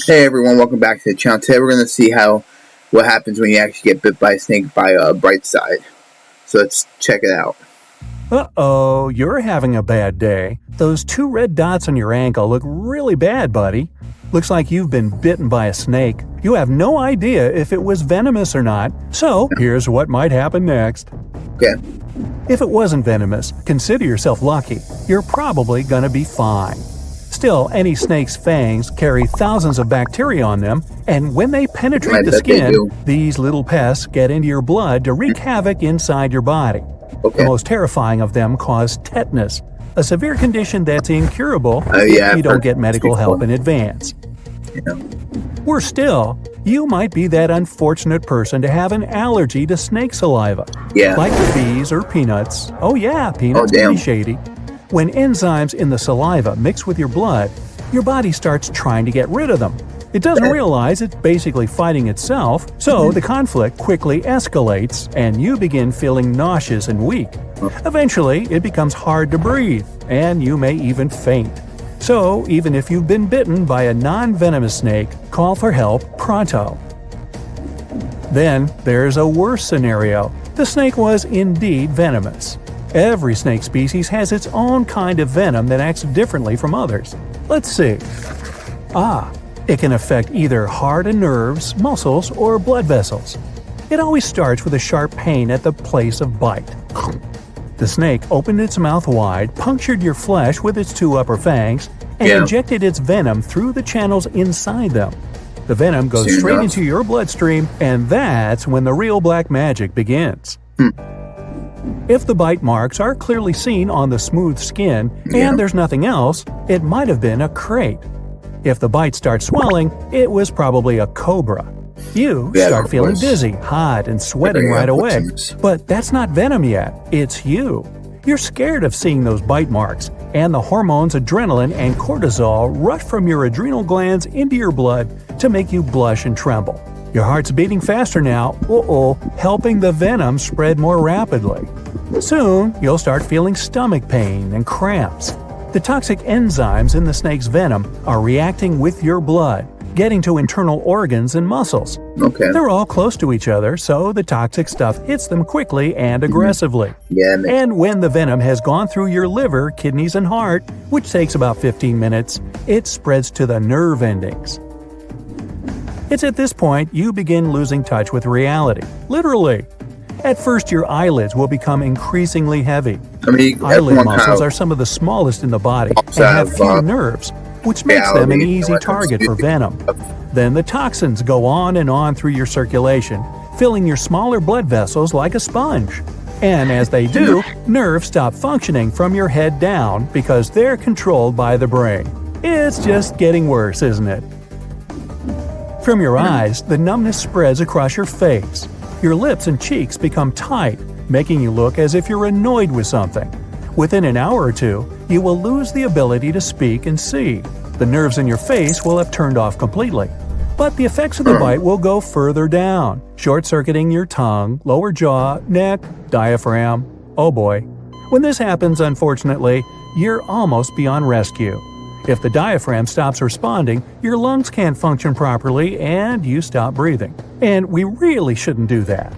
Hey everyone, welcome back to the channel. Today we're going to see what happens when you actually get bit by a snake by a bright side. So let's check it out. Uh-oh, you're having a bad day. Those 2 red dots on your ankle look really bad, buddy. Looks like you've been bitten by a snake. You have no idea if it was venomous or not, so here's what might happen next. Okay. If it wasn't venomous, consider yourself lucky. You're probably gonna be fine. Still, any snake's fangs carry thousands of bacteria on them, and when they penetrate the skin, these little pests get into your blood to wreak havoc inside your body. Okay. The most terrifying of them cause tetanus, a severe condition that's incurable if you don't get medical help in advance. Yeah. Worse still, you might be that unfortunate person to have an allergy to snake saliva. Yeah. Like bees or peanuts. Oh yeah, peanuts can be shady. When enzymes in the saliva mix with your blood, your body starts trying to get rid of them. It doesn't realize it's basically fighting itself, so the conflict quickly escalates and you begin feeling nauseous and weak. Eventually, it becomes hard to breathe, and you may even faint. So, even if you've been bitten by a non-venomous snake, call for help pronto. Then, there's a worse scenario. The snake was indeed venomous. Every snake species has its own kind of venom that acts differently from others. Let's see. It can affect either heart and nerves, muscles, or blood vessels. It always starts with a sharp pain at the place of bite. The snake opened its mouth wide, punctured your flesh with its 2 upper fangs, and injected its venom through the channels inside them. The venom goes straight into your bloodstream, and that's when the real black magic begins. If the bite marks are clearly seen on the smooth skin and there's nothing else, it might have been a crate. If the bite starts swelling, it was probably a cobra. You start feeling dizzy, hot, and sweating right away. But that's not venom yet, it's you. You're scared of seeing those bite marks, and the hormones adrenaline and cortisol rush from your adrenal glands into your blood to make you blush and tremble. Your heart's beating faster now, helping the venom spread more rapidly. Soon, you'll start feeling stomach pain and cramps. The toxic enzymes in the snake's venom are reacting with your blood, getting to internal organs and muscles. Okay. They're all close to each other, so the toxic stuff hits them quickly and aggressively. And when the venom has gone through your liver, kidneys, and heart, which takes about 15 minutes, it spreads to the nerve endings. It's at this point you begin losing touch with reality. Literally. At first, your eyelids will become increasingly heavy. Eyelid muscles are some of the smallest in the body and have few nerves, which makes them an easy target for venom. Then the toxins go on and on through your circulation, filling your smaller blood vessels like a sponge. And as they do, nerves stop functioning from your head down because they're controlled by the brain. It's just getting worse, isn't it? From your eyes, the numbness spreads across your face. Your lips and cheeks become tight, making you look as if you're annoyed with something. Within an hour or 2, you will lose the ability to speak and see. The nerves in your face will have turned off completely. But the effects of the bite will go further down, short-circuiting your tongue, lower jaw, neck, diaphragm. Oh boy. When this happens, unfortunately, you're almost beyond rescue. If the diaphragm stops responding, your lungs can't function properly and you stop breathing. And we really shouldn't do that.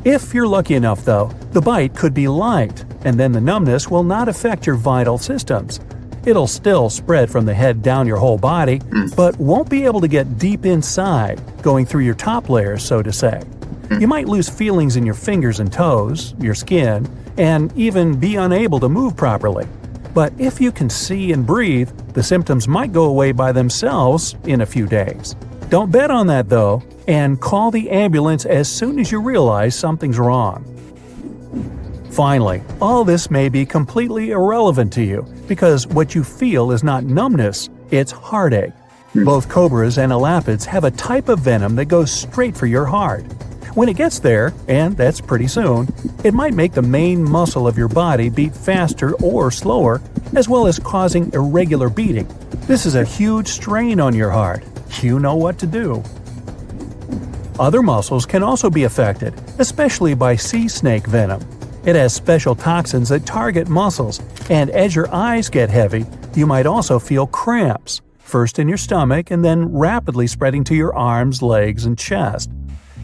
If you're lucky enough, though, the bite could be light, and then the numbness will not affect your vital systems. It'll still spread from the head down your whole body, but won't be able to get deep inside, going through your top layers, so to say. You might lose feelings in your fingers and toes, your skin, and even be unable to move properly. But if you can see and breathe, the symptoms might go away by themselves in a few days. Don't bet on that though, and call the ambulance as soon as you realize something's wrong. Finally, all this may be completely irrelevant to you, because what you feel is not numbness, it's heartache. Both cobras and elapids have a type of venom that goes straight for your heart. When it gets there, and that's pretty soon, it might make the main muscle of your body beat faster or slower, as well as causing irregular beating. This is a huge strain on your heart. You know what to do. Other muscles can also be affected, especially by sea snake venom. It has special toxins that target muscles, and as your eyes get heavy, you might also feel cramps. first in your stomach and then rapidly spreading to your arms, legs, and chest.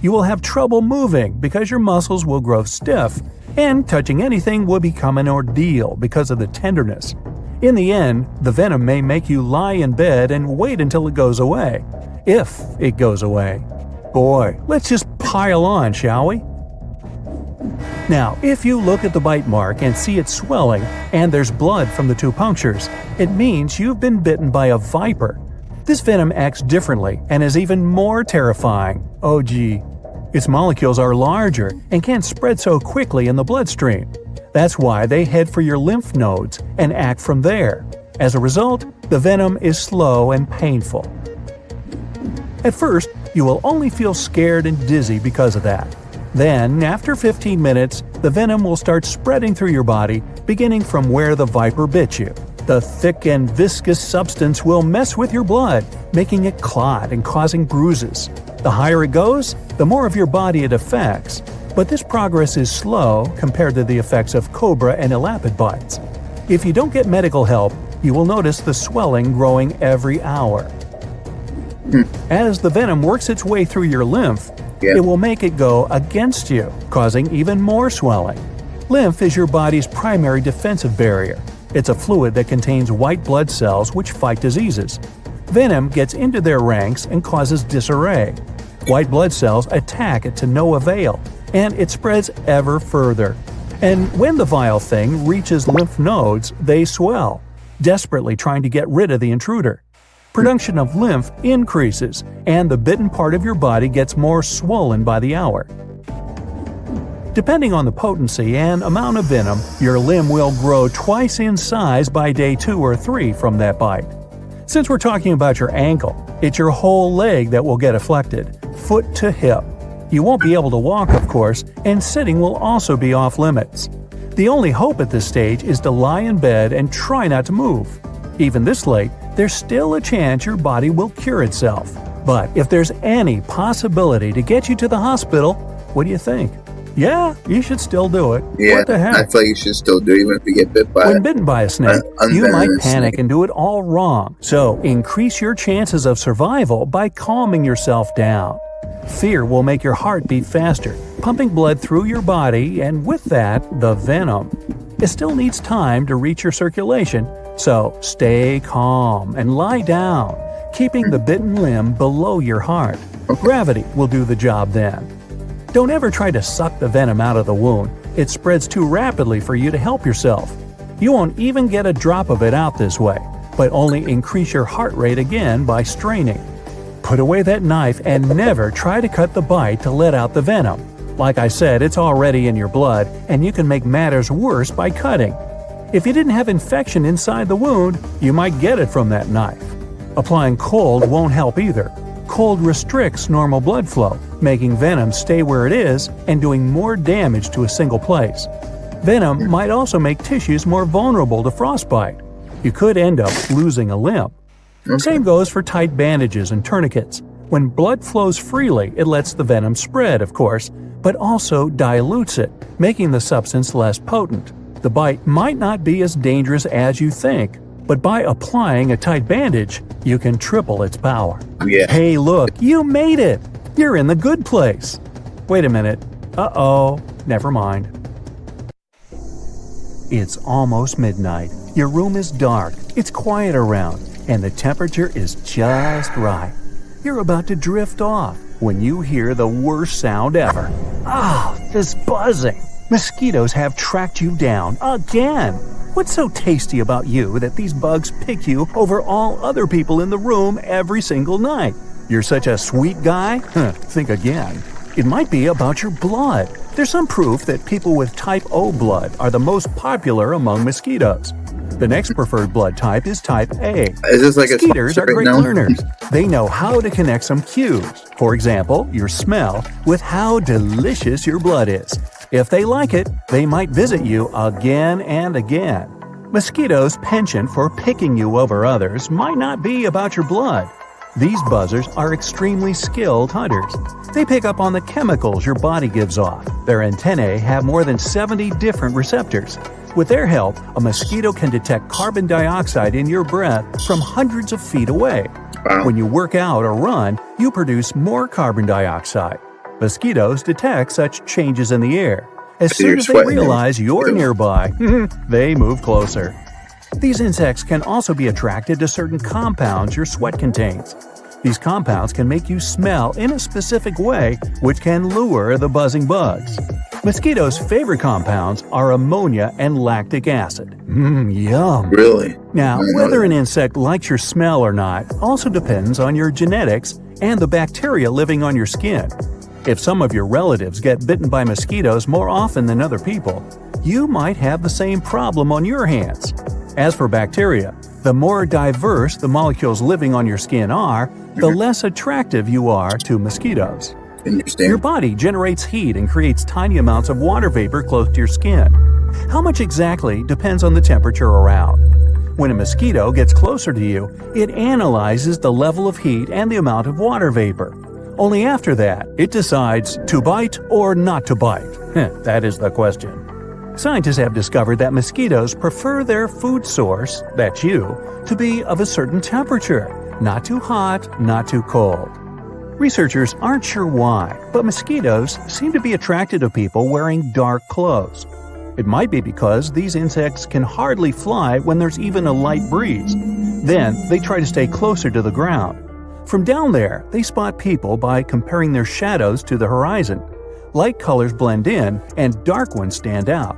You will have trouble moving because your muscles will grow stiff, and touching anything will become an ordeal because of the tenderness. In the end, the venom may make you lie in bed and wait until it goes away. If it goes away. Boy, let's just pile on, shall we? Now, if you look at the bite mark and see it swelling and there's blood from the 2 punctures, it means you've been bitten by a viper. This venom acts differently and is even more terrifying. Oh gee. Its molecules are larger and can't spread so quickly in the bloodstream. That's why they head for your lymph nodes and act from there. As a result, the venom is slow and painful. At first, you will only feel scared and dizzy because of that. Then, after 15 minutes, the venom will start spreading through your body, beginning from where the viper bit you. The thick and viscous substance will mess with your blood, making it clot and causing bruises. The higher it goes, the more of your body it affects. But this progress is slow compared to the effects of cobra and elapid bites. If you don't get medical help, you will notice the swelling growing every hour. As the venom works its way through your lymph, it will make it go against you, causing even more swelling. Lymph is your body's primary defensive barrier. It's a fluid that contains white blood cells which fight diseases. Venom gets into their ranks and causes disarray. White blood cells attack it to no avail, and it spreads ever further. And when the vile thing reaches lymph nodes, they swell, desperately trying to get rid of the intruder. Production of lymph increases, and the bitten part of your body gets more swollen by the hour. Depending on the potency and amount of venom, your limb will grow twice in size by day 2 or 3 from that bite. Since we're talking about your ankle, it's your whole leg that will get afflicted, foot to hip. You won't be able to walk, of course, and sitting will also be off limits. The only hope at this stage is to lie in bed and try not to move. Even this late, there's still a chance your body will cure itself. But if there's any possibility to get you to the hospital, what do you think? Yeah, you should still do it. Yeah, what the heck? I feel like you should still do it even if you get bit by When bitten by a snake, you might panic and do it all wrong. So increase your chances of survival by calming yourself down. Fear will make your heart beat faster, pumping blood through your body, and with that, the venom. It still needs time to reach your circulation, so stay calm and lie down, keeping the bitten limb below your heart. Gravity will do the job then. Don't ever try to suck the venom out of the wound. It spreads too rapidly for you to help yourself. You won't even get a drop of it out this way, but only increase your heart rate again by straining. Put away that knife and never try to cut the bite to let out the venom. Like I said, it's already in your blood, and you can make matters worse by cutting. If you didn't have infection inside the wound, you might get it from that knife. Applying cold won't help either. Cold restricts normal blood flow, making venom stay where it is and doing more damage to a single place. Venom might also make tissues more vulnerable to frostbite. You could end up losing a limb. Same goes for tight bandages and tourniquets. When blood flows freely, it lets the venom spread, of course, but also dilutes it, making the substance less potent. The bite might not be as dangerous as you think, but by applying a tight bandage, you can triple its power. Yeah. Hey, look, you made it! You're in the good place. Wait a minute. Uh-oh, never mind. It's almost midnight. Your room is dark, it's quiet around, and the temperature is just right. You're about to drift off when you hear the worst sound ever. Ah, this buzzing. Mosquitoes have tracked you down again. What's so tasty about you that these bugs pick you over all other people in the room every single night? You're such a sweet guy? Think again. It might be about your blood. There's some proof that people with type O blood are the most popular among mosquitoes. The next preferred blood type is type A. Is this like Mosquitoes are great learners. They know how to connect some cues. For example, your smell with how delicious your blood is. If they like it, they might visit you again and again. Mosquitoes' penchant for picking you over others might not be about your blood. These buzzers are extremely skilled hunters. They pick up on the chemicals your body gives off. Their antennae have more than 70 different receptors. With their help, a mosquito can detect carbon dioxide in your breath from hundreds of feet away. Wow. When you work out or run, you produce more carbon dioxide. Mosquitoes detect such changes in the air. As soon as they realize you're nearby, they move closer. These insects can also be attracted to certain compounds your sweat contains. These compounds can make you smell in a specific way, which can lure the buzzing bugs. Mosquitoes' favorite compounds are ammonia and lactic acid. Yum! Really? Now, whether an insect likes your smell or not also depends on your genetics and the bacteria living on your skin. If some of your relatives get bitten by mosquitoes more often than other people, you might have the same problem on your hands. As for bacteria, the more diverse the molecules living on your skin are, the less attractive you are to mosquitoes. Interesting. Your body generates heat and creates tiny amounts of water vapor close to your skin. How much exactly depends on the temperature around. When a mosquito gets closer to you, it analyzes the level of heat and the amount of water vapor. Only after that, it decides to bite or not to bite. That is the question. Scientists have discovered that mosquitoes prefer their food source, that's you, to be of a certain temperature, not too hot, not too cold. Researchers aren't sure why, but mosquitoes seem to be attracted to people wearing dark clothes. It might be because these insects can hardly fly when there's even a light breeze. Then they try to stay closer to the ground. From down there, they spot people by comparing their shadows to the horizon. Light colors blend in and dark ones stand out.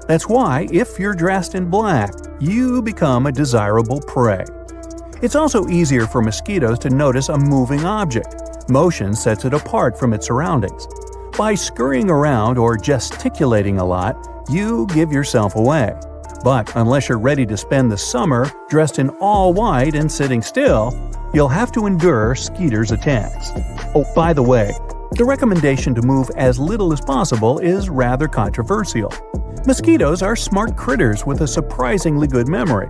That's why, if you're dressed in black, you become a desirable prey. It's also easier for mosquitoes to notice a moving object. Motion sets it apart from its surroundings. By scurrying around or gesticulating a lot, you give yourself away. But unless you're ready to spend the summer dressed in all white and sitting still, you'll have to endure skeeters' attacks. Oh, by the way, the recommendation to move as little as possible is rather controversial. Mosquitoes are smart critters with a surprisingly good memory.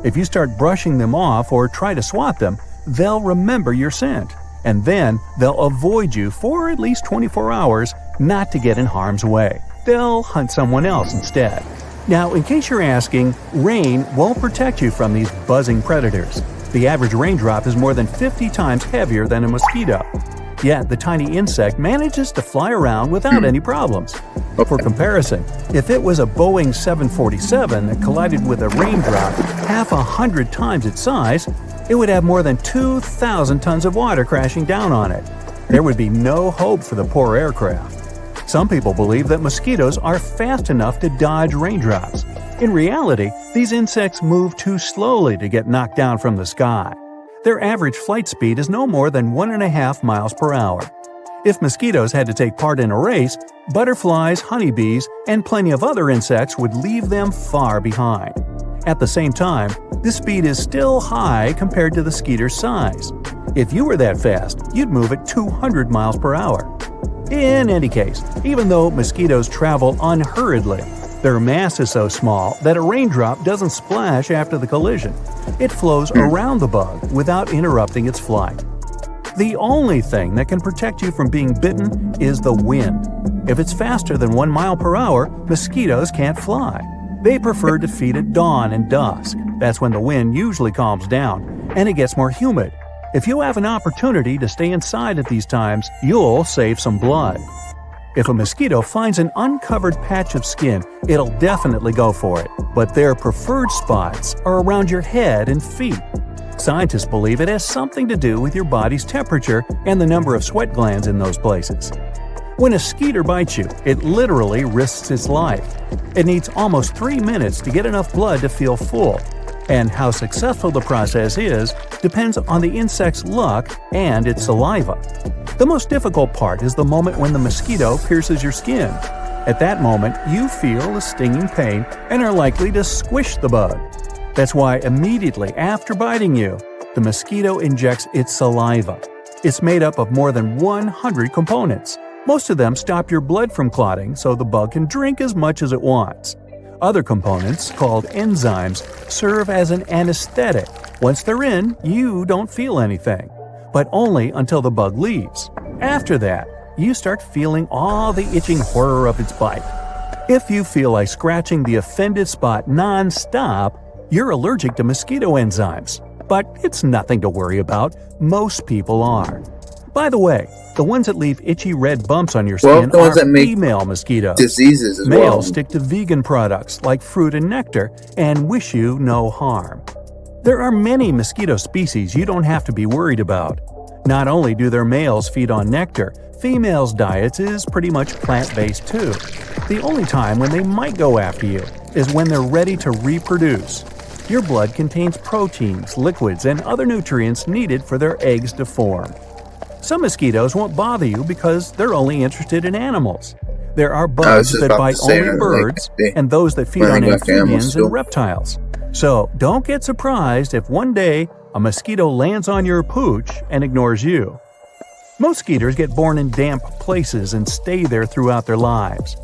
If you start brushing them off or try to swat them, they'll remember your scent. And then they'll avoid you for at least 24 hours not to get in harm's way. They'll hunt someone else instead. Now, in case you're asking, rain won't protect you from these buzzing predators. The average raindrop is more than 50 times heavier than a mosquito. Yet the tiny insect manages to fly around without any problems. For comparison, if it was a Boeing 747 that collided with a raindrop 100 times its size, it would have more than 2,000 tons of water crashing down on it. There would be no hope for the poor aircraft. Some people believe that mosquitoes are fast enough to dodge raindrops. In reality, these insects move too slowly to get knocked down from the sky. Their average flight speed is no more than 1.5 miles per hour. If mosquitoes had to take part in a race, butterflies, honeybees, and plenty of other insects would leave them far behind. At the same time, this speed is still high compared to the skeeter's size. If you were that fast, you'd move at 200 miles per hour. In any case, even though mosquitoes travel unhurriedly, their mass is so small that a raindrop doesn't splash after the collision. It flows around the bug without interrupting its flight. The only thing that can protect you from being bitten is the wind. If it's faster than 1 mile per hour, mosquitoes can't fly. They prefer to feed at dawn and dusk. That's when the wind usually calms down, and it gets more humid. If you have an opportunity to stay inside at these times, you'll save some blood. If a mosquito finds an uncovered patch of skin, it'll definitely go for it, but their preferred spots are around your head and feet. Scientists believe it has something to do with your body's temperature and the number of sweat glands in those places. When a skeeter bites you, it literally risks its life. It needs almost 3 minutes to get enough blood to feel full, and how successful the process is depends on the insect's luck and its saliva. The most difficult part is the moment when the mosquito pierces your skin. At that moment, you feel a stinging pain and are likely to squish the bug. That's why immediately after biting you, the mosquito injects its saliva. It's made up of more than 100 components. Most of them stop your blood from clotting so the bug can drink as much as it wants. Other components, called enzymes, serve as an anesthetic. Once they're in, you don't feel anything, but only until the bug leaves. After that, you start feeling all the itching horror of its bite. If you feel like scratching the offended spot non-stop, you're allergic to mosquito enzymes. But it's nothing to worry about. Most people are. By the way, the ones that leave itchy red bumps on your skin are female mosquitoes. Diseases as Males stick to vegan products like fruit and nectar and wish you no harm. There are many mosquito species you don't have to be worried about. Not only do their males feed on nectar, females' diets is pretty much plant-based too. The only time when they might go after you is when they're ready to reproduce. Your blood contains proteins, liquids, and other nutrients needed for their eggs to form. Some mosquitoes won't bother you because they're only interested in animals. There are bugs that bite only birds and those that feed on amphibians and reptiles. So don't get surprised if one day a mosquito lands on your pooch and ignores you. Most skeeters get born in damp places and stay there throughout their lives.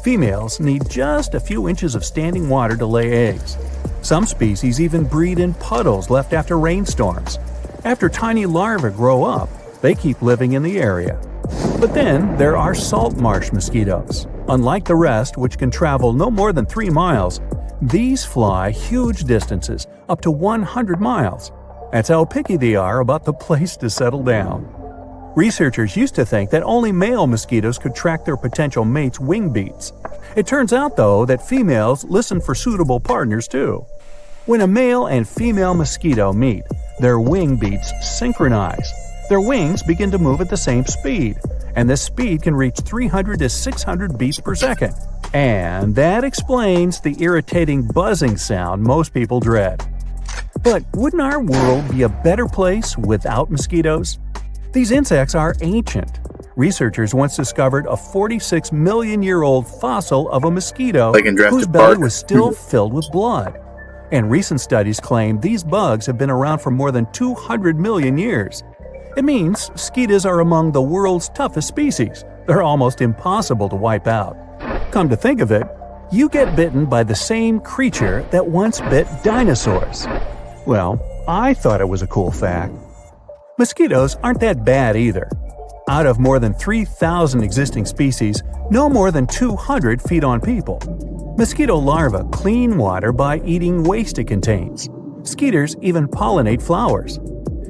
Females need just a few inches of standing water to lay eggs. Some species even breed in puddles left after rainstorms. After tiny larvae grow up, they keep living in the area. But then there are salt marsh mosquitoes. Unlike the rest, which can travel no more than 3 miles, these fly huge distances, up to 100 miles. That's how picky they are about the place to settle down. Researchers used to think that only male mosquitoes could track their potential mates' wing beats. It turns out, though, that females listen for suitable partners too. When a male and female mosquito meet, their wing beats synchronize. Their wings begin to move at the same speed, and this speed can reach 300 to 600 beats per second. And that explains the irritating buzzing sound most people dread. But wouldn't our world be a better place without mosquitoes? These insects are ancient. Researchers once discovered a 46-million-year-old fossil of a mosquito whose belly was still filled with blood. And recent studies claim these bugs have been around for more than 200 million years. It means skeeters are among the world's toughest species. They're almost impossible to wipe out. Come to think of it, you get bitten by the same creature that once bit dinosaurs. Well, I thought it was a cool fact. Mosquitoes aren't that bad either. Out of more than 3,000 existing species, no more than 200 feed on people. Mosquito larvae clean water by eating waste it contains. Skeeters even pollinate flowers.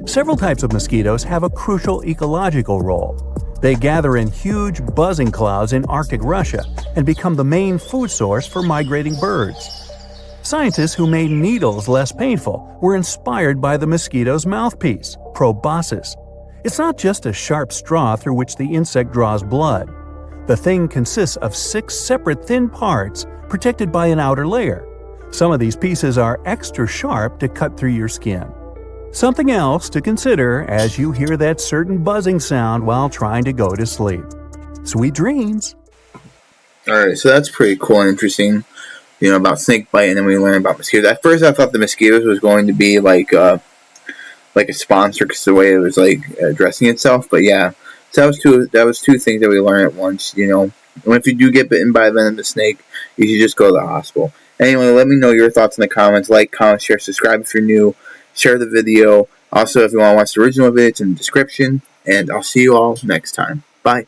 Several types of mosquitoes have a crucial ecological role. They gather in huge buzzing clouds in Arctic Russia and become the main food source for migrating birds. Scientists who made needles less painful were inspired by the mosquito's mouthpiece, proboscis. It's not just a sharp straw through which the insect draws blood. The thing consists of 6 separate thin parts protected by an outer layer. Some of these pieces are extra sharp to cut through your skin. Something else to consider as you hear that certain buzzing sound while trying to go to sleep. Sweet dreams! Alright, so that's pretty cool and interesting, about snakebite, and then we learn about mosquitoes. At first I thought the mosquitoes was going to be like a sponsor because the way it was addressing itself, but yeah, so that was two things that we learned at once, And if you do get bitten by a venomous snake, you should just go to the hospital. Anyway, let me know your thoughts in the comments. Like, comment, share, subscribe if you're new. Share the video. Also, if you want to watch the original video, it's in the description. And I'll see you all next time. Bye.